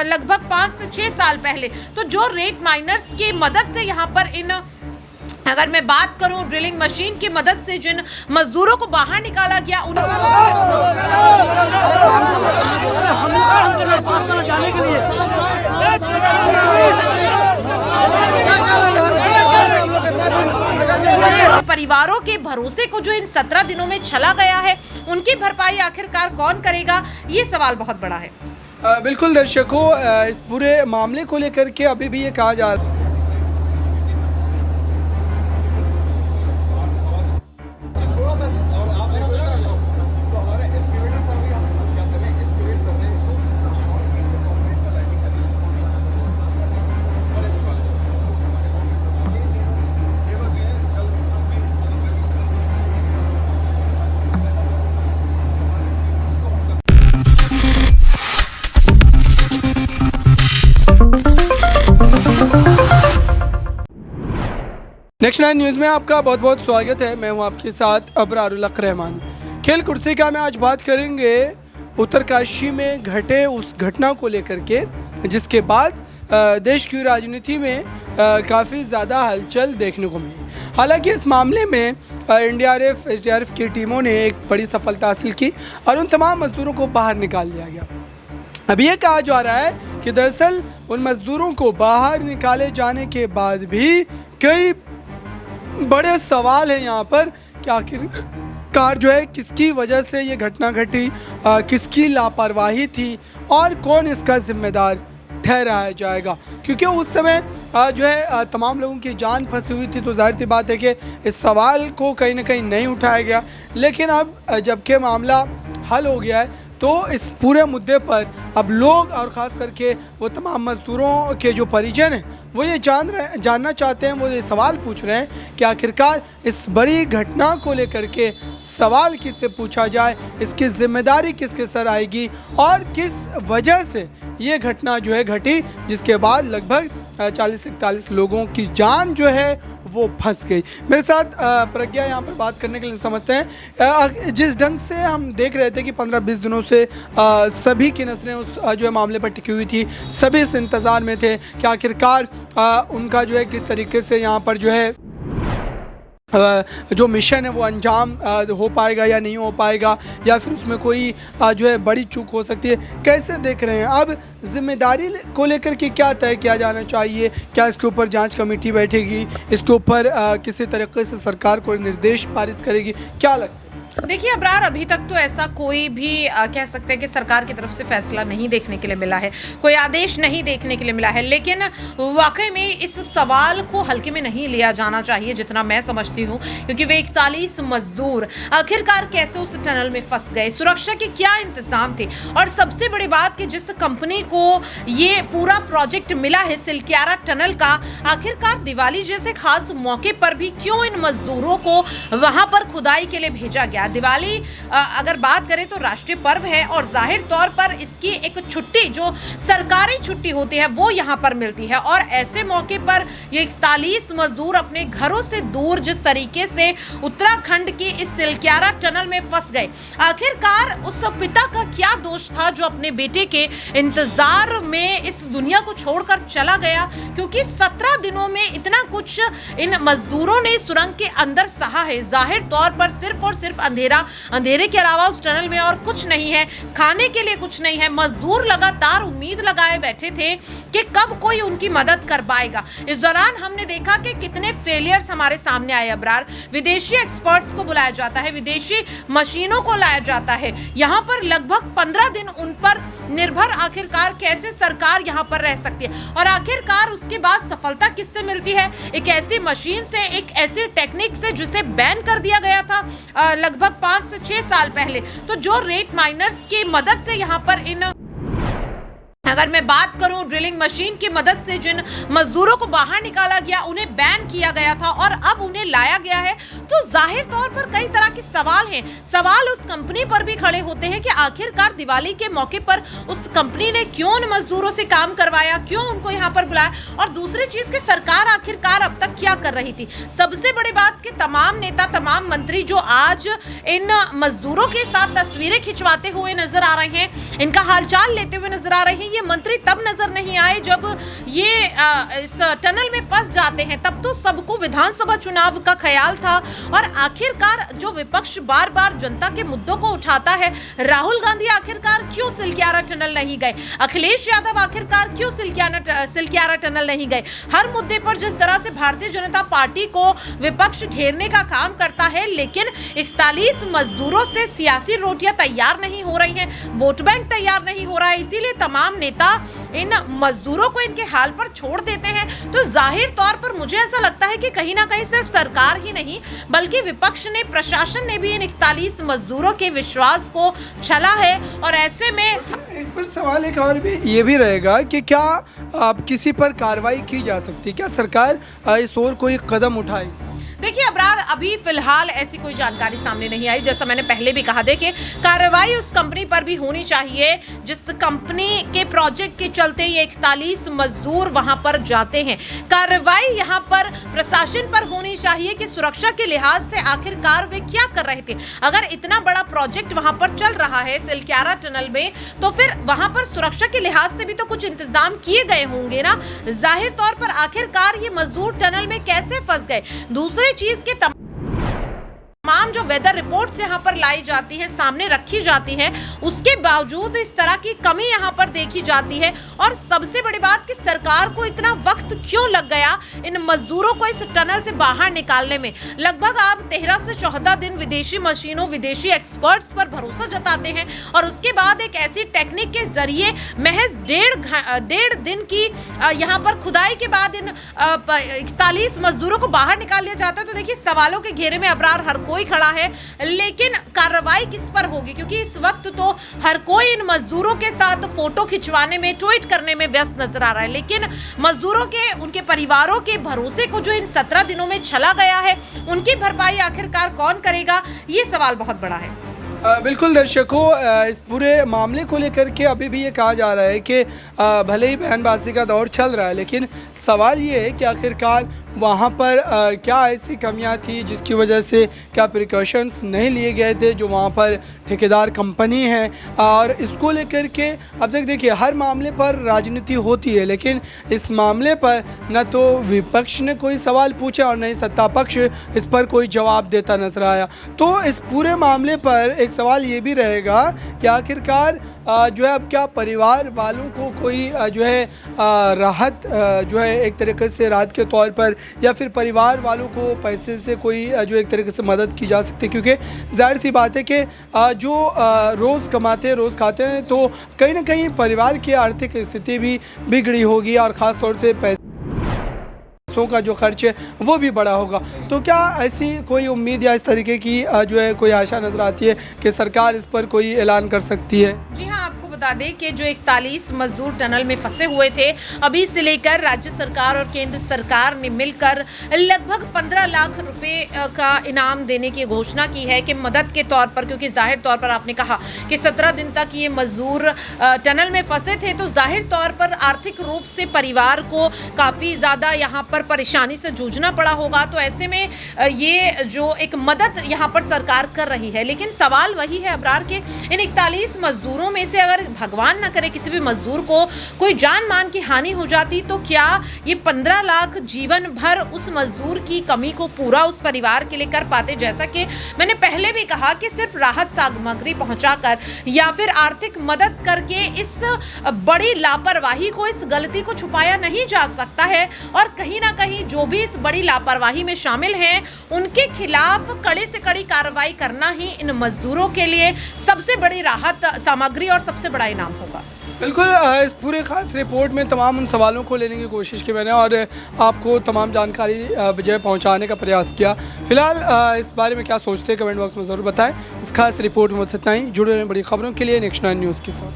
लगभग 5 से 6 साल पहले। तो जो रेत माइनर्स की मदद से यहाँ पर अगर मैं बात करूं ड्रिलिंग मशीन की मदद से जिन मजदूरों को बाहर निकाला गया परिवारों के भरोसे को जो इन 17 दिनों में चला गया है, उनकी भरपाई आखिरकार कौन करेगा, ये सवाल बहुत बड़ा है। बिल्कुल दर्शकों, इस पूरे मामले को लेकर के अभी भी ये कहा जा रहा है नेक्स्ट 9 न्यूज़ में आपका बहुत बहुत स्वागत है। मैं हूं आपके साथ अबरारुल हक रहमान। खेल कुर्सी का में आज बात करेंगे उत्तरकाशी में घटे उस घटना को लेकर के, जिसके बाद देश की राजनीति में काफ़ी ज़्यादा हलचल देखने को मिली। हालांकि इस मामले में एनडीआरएफ एसडीआरएफ की टीमों ने एक बड़ी सफलता हासिल की और उन तमाम मजदूरों को बाहर निकाल लिया गया। अब ये कहा जा रहा है कि दरअसल उन मजदूरों को बाहर निकाले जाने के बाद भी कई बड़े सवाल हैं यहाँ पर कि आखिरकार जो है किसकी वजह से ये घटना घटी, किसकी लापरवाही थी और कौन इसका जिम्मेदार ठहराया जाएगा। क्योंकि उस समय जो है तमाम लोगों की जान फंसी हुई थी, तो जाहिर सी बात है कि इस सवाल को कहीं ना कहीं नहीं उठाया गया। लेकिन अब जबकि मामला हल हो गया है, तो इस पूरे मुद्दे पर अब लोग और ख़ास करके वो तमाम मज़दूरों के जो परिजन हैं वो ये जानना चाहते हैं, वो ये सवाल पूछ रहे हैं कि आखिरकार इस बड़ी घटना को लेकर के सवाल किससे पूछा जाए, इसकी जिम्मेदारी किसके सर आएगी और किस वजह से ये घटना जो है घटी, जिसके बाद लगभग 40-41 लोगों की जान जो है वो फंस गई। मेरे साथ प्रज्ञा यहाँ पर बात करने के लिए समझते हैं। जिस ढंग से हम देख रहे थे कि 15-20 दिनों से सभी की नज़रें उस जो है मामले पर टिकी हुई थी, सभी इस इंतज़ार में थे कि आखिरकार उनका जो है किस तरीके से यहाँ पर जो है जो मिशन है वो अंजाम हो पाएगा या नहीं हो पाएगा, या फिर उसमें कोई जो है बड़ी चूक हो सकती है। कैसे देख रहे हैं अब जिम्मेदारी को लेकर के क्या तय किया जाना चाहिए? क्या इसके ऊपर जांच कमेटी बैठेगी, इसके ऊपर किसी तरीके से सरकार को निर्देश पारित करेगी, क्या लगता है? देखिए अबरार, अभी तक तो ऐसा कोई भी कह सकते हैं कि सरकार की तरफ से फैसला नहीं देखने के लिए मिला है, कोई आदेश नहीं देखने के लिए मिला है। लेकिन वाकई में इस सवाल को हल्के में नहीं लिया जाना चाहिए, जितना मैं समझती हूँ, क्योंकि वे 41 मजदूर आखिरकार कैसे उस टनल में फंस गए, सुरक्षा के क्या इंतजाम थे, और सबसे बड़ी बात कि जिस कंपनी को ये पूरा प्रोजेक्ट मिला है सिलक्यारा टनल का, आखिरकार दिवाली जैसे खास मौके पर भी क्यों इन मजदूरों को वहां पर खुदाई के लिए भेजा गया। दिवाली अगर बात करें तो राष्ट्रीय पर्व है और जाहिर तौर पर इसकी एक छुट्टी जो सरकारी छुट्टी होती है वो यहाँ पर मिलती है, और ऐसे मौके पर ये 41 मजदूर अपने घरों से दूर जिस तरीके से उत्तराखंड की इस सिलक्यारा टनल में फंस गए, आखिरकार उस पिता का क्या दोष था जो अपने बेटे के इंतजार में इस दुनिया को छोड़कर चला गया? क्योंकि 17 दिनों में इतना कुछ इन मजदूरों ने सुरंग के अंदर सहा है। जाहिर तौर पर सिर्फ और सिर्फ अंधेरे के अलावा उस टनल में और कुछ नहीं है, खाने के लिए कुछ नहीं है। मजदूर लगातार उम्मीद लगाए बैठे थे कि कब कोई उनकी मदद कर पाएगा। इस दौरान हमने देखा कि कितने फेलियर्स हमारे सामने आए अबरार। विदेशी एक्सपर्ट्स को बुलाया जाता है, विदेशी मशीनों को लाया जाता है, यहाँ पर लगभग 15 दिन उन पर निर्भर आखिरकार कैसे सरकार यहाँ पर रह सकती है, और आखिरकार उसके बाद सफलता किससे मिलती है? एक ऐसी मशीन से, एक ऐसी टेक्निक से जिसे बैन कर दिया गया था लगभग 5 से 6 साल पहले। तो जो रेत माइनर्स की मदद से यहाँ पर अगर मैं बात करूं ड्रिलिंग मशीन की मदद से जिन मजदूरों को बाहर निकाला गया, उन्हें बैन किया गया था और अब उन्हें लाया गया है, तो जाहिर तौर पर कई तरह की कि सवाल हैं, सवाल उस कंपनी पर भी खड़े होते हैं कि आखिरकार दिवाली के मौके पर उस कंपनी ने क्यों उन मजदूरों से काम करवाया, क्यों उनको यहाँ पर बुलाया, और दूसरी चीज कि सरकार आखिरकार अब तक क्या कर रही थी। सबसे बड़ी बात कि तमाम नेता, तमाम मंत्री जो आज इन मजदूरों के साथ तस्वीरें खिंचवाते हुए नजर आ रहे हैं, इनका हालचाल लेते हुए नजर आ रहे हैं, ये मंत्री तब नजर नहीं आए जब ये इस टनल में फंस जाते हैं। तब तो सबको विधानसभा चुनाव का ख्याल था, और आखिरकार जो विपक्ष बार बार जनता के मुद्दों को उठाता है, राहुल गांधी आखिरकार क्यों सिलक्यारा टनल नहीं गए, अखिलेश यादव आखिरकार क्यों सिलक्यारा टनल नहीं गए। हर मुद्दे पर जिस तरह से भारतीय जनता पार्टी को विपक्ष घेरने का काम करता है, लेकिन 41 मजदूरों से सियासी रोटियां तैयार नहीं हो रही हैं, वोट बैंक तैयार नहीं हो रहा है, इसीलिए तमाम नेता इन मजदूरों को इनके हाल पर छोड़ देते हैं। तो जाहिर तौर पर मुझे ऐसा लगता है कि कहीं ना कहीं सिर्फ सरकार ही नहीं बल्कि विपक्ष ने, प्रशासन ने भी इन 41 मजदूरों के विश्वास को छला है। और ऐसे में इस पर सवाल एक और भी ये भी रहेगा कि क्या किसी पर कार्रवाई की जा सकती है, क्या सरकार इस ओर कोई कदम उठाए? देखिए अबरार, अभी फिलहाल ऐसी कोई जानकारी सामने नहीं आई। जैसा मैंने पहले भी कहा, देखिए कार्रवाई उस कंपनी पर भी होनी चाहिए जिस कंपनी के प्रोजेक्ट के चलते ये 41 मजदूर वहां पर जाते हैं। कार्रवाई यहां पर प्रशासन पर होनी चाहिए कि सुरक्षा के लिहाज से आखिरकार वे क्या कर रहे थे। अगर इतना बड़ा प्रोजेक्ट वहां पर चल रहा है सिलक्यारा टनल में, तो फिर वहां पर सुरक्षा के लिहाज से भी तो कुछ इंतजाम किए गए होंगे ना। जाहिर तौर पर आखिरकार ये मजदूर टनल में कैसे फंस गए। दूसरी चीज के तमाम जो वेदर रिपोर्ट्स यहाँ पर लाई जाती है, सामने रखी जाती है, उसके बावजूद इस तरह की कमी यहाँ पर देखी जाती है। और सबसे बड़ी बात कि सरकार को इतना वक्त क्यों लग गया इन मजदूरों को इस टनल से बाहर निकालने में। लगभग आप 13 से 14 दिन विदेशी मशीनों, विदेशी एक्सपर्ट्स पर भरोसा जताते हैं, और उसके बाद एक ऐसी टेक्निक के जरिए महज डेढ़ दिन की यहाँ पर खुदाई के बाद इन 41 मजदूरों को बाहर निकाल लिया जाता है। तो देखिए सवालों के घेरे में अबरार हर कोई खड़ा है, लेकिन कार्रवाई किस पर होगी, क्योंकि इस वक्त तो हर कोई इन मजदूरों के साथ फोटो खिंचवाने में, ट्वीट करने में व्यस्त नजर आ रहा है, लेकिन मजदूरों के, उनके परिवारों के भरोसे को जो इन 17 दिनों में छला गया है, उनकी भरपाई आखिरकार कौन करेगा, ये सवाल बहुत बड़ा है। बिल्कुल दर्शकों, इस पूरे मामले को लेकर के अभी भी ये कहा जा रहा है कि भले ही बयानबाजी का दौर चल रहा है, लेकिन सवाल ये है कि आखिरकार वहाँ पर क्या ऐसी कमियां थी जिसकी वजह से, क्या प्रिकॉशंस नहीं लिए गए थे जो वहाँ पर ठेकेदार कंपनी है। और इसको लेकर के अब तक देखिए हर मामले पर राजनीति होती है, लेकिन इस मामले पर न तो विपक्ष ने कोई सवाल पूछा और न ही सत्ता पक्ष इस पर कोई जवाब देता नजर आया। तो इस पूरे मामले पर एक सवाल ये भी रहेगा कि आखिरकार जो है अब क्या परिवार वालों को कोई जो है राहत जो है एक तरीके से राहत के तौर पर, या फिर परिवार वालों को पैसे से कोई जो एक तरीके से मदद की जा सकती है, क्योंकि जाहिर सी बात है कि जो रोज़ कमाते हैं, रोज़ खाते हैं, तो कहीं ना कहीं परिवार की आर्थिक स्थिति भी बिगड़ी होगी, और ख़ास तौर से पैसों का जो खर्च है वो भी बड़ा होगा। तो क्या ऐसी कोई उम्मीद या इस तरीके की जो है कोई आशा नज़र आती है कि सरकार इस पर कोई ऐलान कर सकती है? जी हाँ, आपको बता दें कि जो 41 मजदूर टनल में फंसे हुए थे, अभी से लेकर राज्य सरकार और केंद्र सरकार ने मिलकर लगभग 15 लाख रुपए का इनाम देने की घोषणा की है कि मदद के तौर पर, क्योंकि जाहिर तौर पर आपने कहा कि 17 दिन तक ये मजदूर टनल में फंसे थे, तो जाहिर तौर पर आर्थिक रूप से परिवार को काफ़ी ज़्यादा यहाँ पर परेशानी से जूझना पड़ा होगा। तो ऐसे में ये जो एक मदद यहाँ पर सरकार कर रही है, लेकिन सवाल वही है अबरार के, इन 41 मजदूरों में से अगर भगवान ना करे किसी भी मजदूर को कोई जान मान की हानि हो जाती, तो क्या ये 15 लाख जीवन भर उस मजदूर की कमी को पूरा उस परिवार के लिए कर पाते? जैसा कि मैंने पहले भी कहा कि सिर्फ राहत सामग्री पहुंचाकर या फिर आर्थिक मदद करके इस बड़ी लापरवाही को, इस गलती को छुपाया नहीं जा सकता है। और कहीं ना कहीं जो भी इस बड़ी लापरवाही में शामिल हैं, उनके खिलाफ कड़े से कड़ी कार्रवाई करना ही इन मजदूरों के लिए सबसे बड़ी राहत सामग्री और सबसे बड़ा इनाम होगा। बिल्कुल, इस पूरे खास रिपोर्ट में तमाम उन सवालों को लेने की कोशिश की मैंने, और आपको तमाम जानकारी जो है पहुँचाने का प्रयास किया। फिलहाल इस बारे में क्या सोचते हैं कमेंट बॉक्स में ज़रूर बताएं। इस खास रिपोर्ट में मुझसे इतना ही। जुड़े रहें बड़ी खबरों के लिए नेक्स्ट 9 न्यूज़ के साथ।